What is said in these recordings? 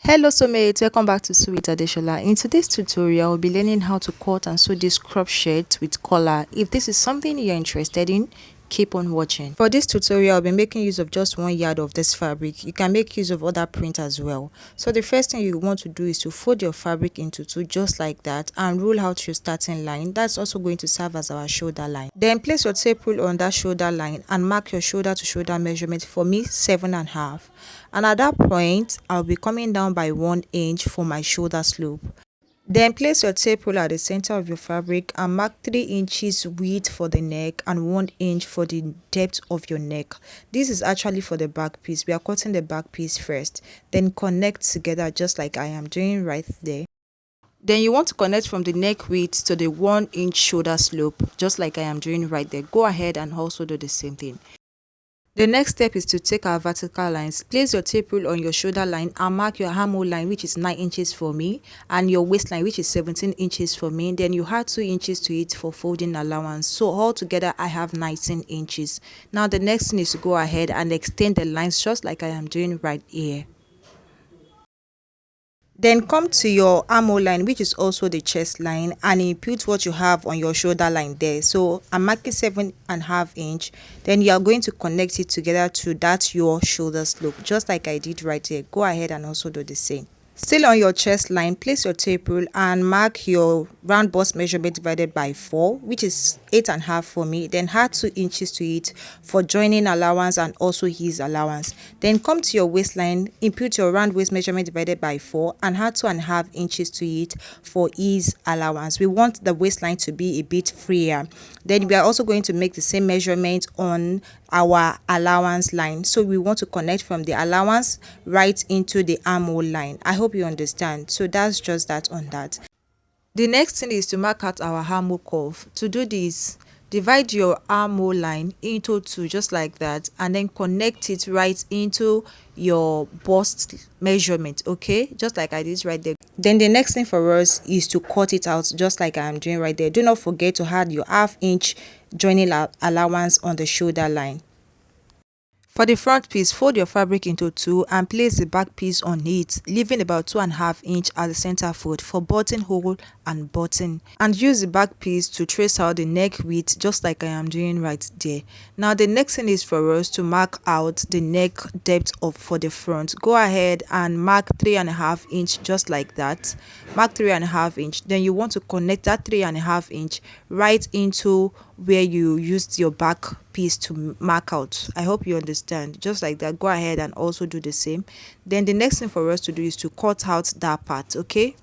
Hello mates, welcome back to Sweet Adeshola. In today's tutorial, we'll be learning how to cut and sew this crop shirt with collar. If this is something you're interested in, keep on watching. For this tutorial, I'll be making use of just 1 yard of this fabric. You can make use of other print as well. So the first thing you want to do is to fold your fabric into two just like that and rule out your starting line. That's also going to serve as our shoulder line. Then place your tape rule on that shoulder line and mark your shoulder to shoulder measurement, for me 7.5. And at that point, I'll be coming down by 1 inch for my shoulder slope. Then place your tape rule at the center of your fabric and mark 3 inches width for the neck and 1 inch for the depth of your neck. This is actually for the back piece. We are cutting the back piece first. Then connect together just like I am doing right there. Then you want to connect from the neck width to the 1 inch shoulder slope just like I am doing right there. Go ahead and also do the same thing. The next step is to take our vertical lines. Place your tape rule on your shoulder line and mark your armhole line, which is 9 inches for me, and your waistline, which is 17 inches for me. Then you add 2 inches to it for folding allowance. So altogether I have 19 inches. Now the next thing is to go ahead and extend the lines just like I am doing right here. Then come to your armhole line, which is also the chest line, and input what you have on your shoulder line there. So I'm marking 7.5 inch. Then you are going to connect it together to that your shoulder slope, just like I did right here. Go ahead and also do the same. Still on your chest line, place your tape rule and mark your round bust measurement divided by 4, which is 8.5 for me. Then add 2 inches to it for joining allowance and also his allowance. Then come to your waistline, input your round waist measurement divided by 4 and add 2.5 inches to it for his allowance. We want the waistline to be a bit freer. Then we are also going to make the same measurement on our allowance line. So we want to connect from the allowance right into the armhole line. I hope you understand. So that's just that on that. The next thing is to mark out our armhole curve. To do this, divide your armhole line into two just like that and then connect it right into your bust measurement, okay, just like I did right there. Then the next thing for us is to cut it out just like I'm doing right there. Do not forget to add your ½ inch joining allowance on the shoulder line. For the front piece, fold your fabric into two and place the back piece on it, leaving about 2.5 inch at the center fold for buttonhole and button. And use the back piece to trace out the neck width just like I am doing right there. Now the next thing is for us to mark out the neck depth for the front. Go ahead and mark 3.5 inch just like that. Mark 3.5 inch. Then you want to connect that 3.5 inch right into where you used your back piece to mark out. I hope you understand. Just like that, go ahead and also do the same. Then the next thing for us to do is to cut out that part, okay?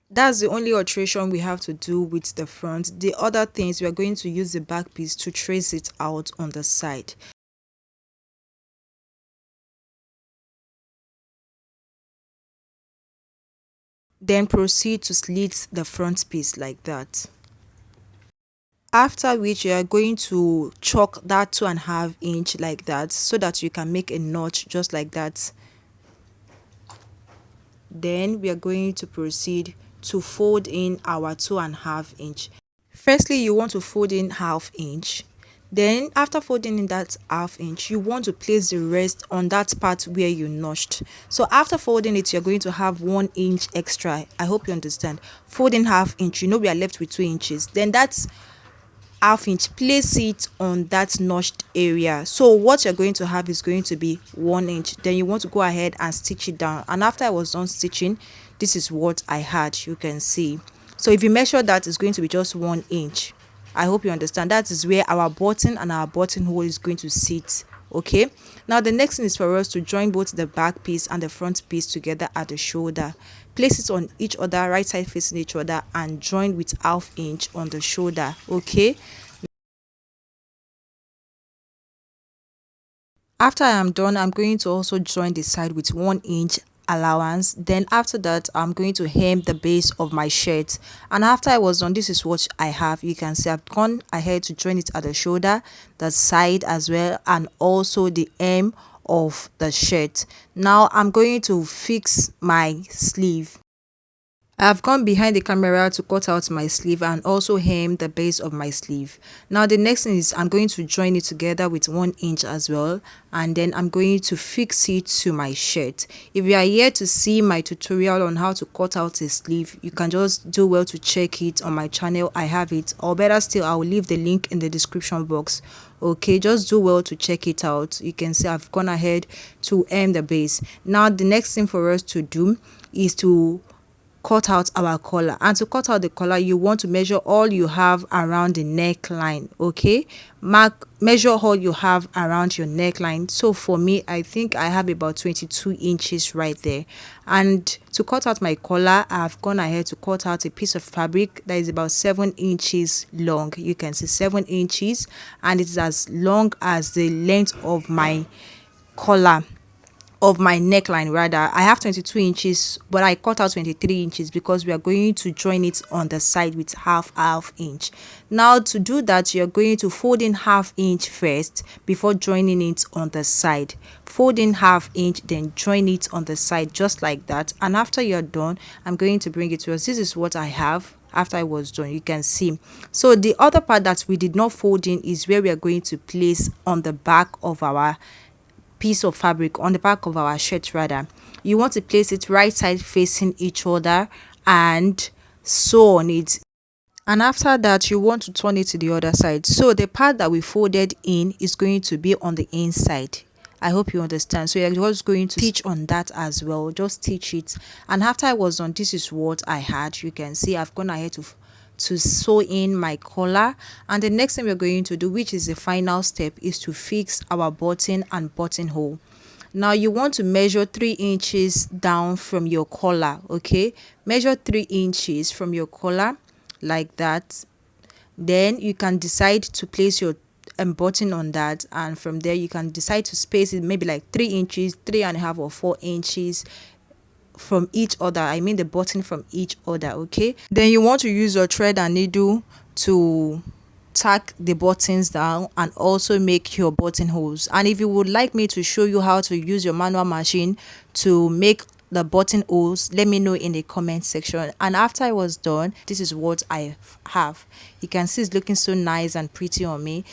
That's the only alteration we have to do with the front. The other things, we are going to use the back piece to trace it out on the side. Then proceed to slit the front piece like that. After which you are going to chalk that 2.5 inch like that so that you can make a notch just like that. Then we are going to proceed to fold in our 2.5 inch. Firstly, you want to fold in ½ inch. Then after folding in that ½ inch, you want to place the rest on that part where you notched. So after folding it, you're going to have 1 inch extra. I hope you understand. Folding ½ inch, you know we are left with 2 inches. Then that's ½ inch, place it on that notched area. So what you're going to have is going to be 1 inch. Then you want to go ahead and stitch it down. And after I was done stitching, this is what I had, you can see. So if you measure that, it's going to be just 1 inch. I hope you understand. That is where our button and our buttonhole is going to sit. Okay, now the next thing is for us to join both the back piece and the front piece together at the shoulder. Place it on each other, right side facing each other, and join with ½ inch on the shoulder. Okay, after I am done, I'm going to also join the side with 1 inch allowance. Then after that, I'm going to hem the base of my shirt. And after I was done, this is what I have. You can see I've gone ahead to join it at the shoulder, the side as well, and also the hem of the shirt. Now I'm going to fix my sleeve. I've gone behind the camera to cut out my sleeve and also hem the base of my sleeve. Now the next thing is I'm going to join it together with 1 inch as well, and then I'm going to fix it to my shirt. If you are here to see my tutorial on how to cut out a sleeve, you can just do well to check it on my channel. I have it, or better still, I will leave the link in the description box. Okay, just do well to check it out. You can see I've gone ahead to hem the base. Now the next thing for us to do is to cut out our collar. And to cut out the collar, you want to measure all you have around the neckline. Okay, measure all you have around your neckline. So for me, I think I have about 22 inches right there. And to cut out my collar, I've gone ahead to cut out a piece of fabric that is about 7 inches long. You can see 7 inches, and it is as long as the length of my collar, of my neckline rather. I have 22 inches, but I cut out 23 inches because we are going to join it on the side with half inch. Now to do that, you're going to fold in half inch first before joining it on the side. Fold in half inch, then join it on the side just like that. And after you're done, I'm going to bring it to us. This is what I have after I was done. You can see. So the other part that we did not fold in is where we are going to place on the back of our piece of fabric, on the back of our shirt rather. You want to place it right side facing each other and sew on it. And after that, you want to turn it to the other side. So the part that we folded in is going to be on the inside. I hope you understand. So you're just going to teach on that as well. Just teach it. And after I was done, this is what I had. You can see I've gone ahead to sew in my collar. And the next thing we're going to do, which is the final step, is to fix our button and buttonhole. Now you want to measure 3 inches down from your collar. Okay, measure 3 inches from your collar like that. Then you can decide to place your button on that, and from there you can decide to space it maybe like 3 inches, 3.5 or 4 inches from each other. I mean the button from each other. Okay, then you want to use your thread and needle to tack the buttons down and also make your buttonholes. And if you would like me to show you how to use your manual machine to make the buttonholes, let me know in the comment section. And after I was done, this is what I have. You can see it's looking so nice and pretty on me.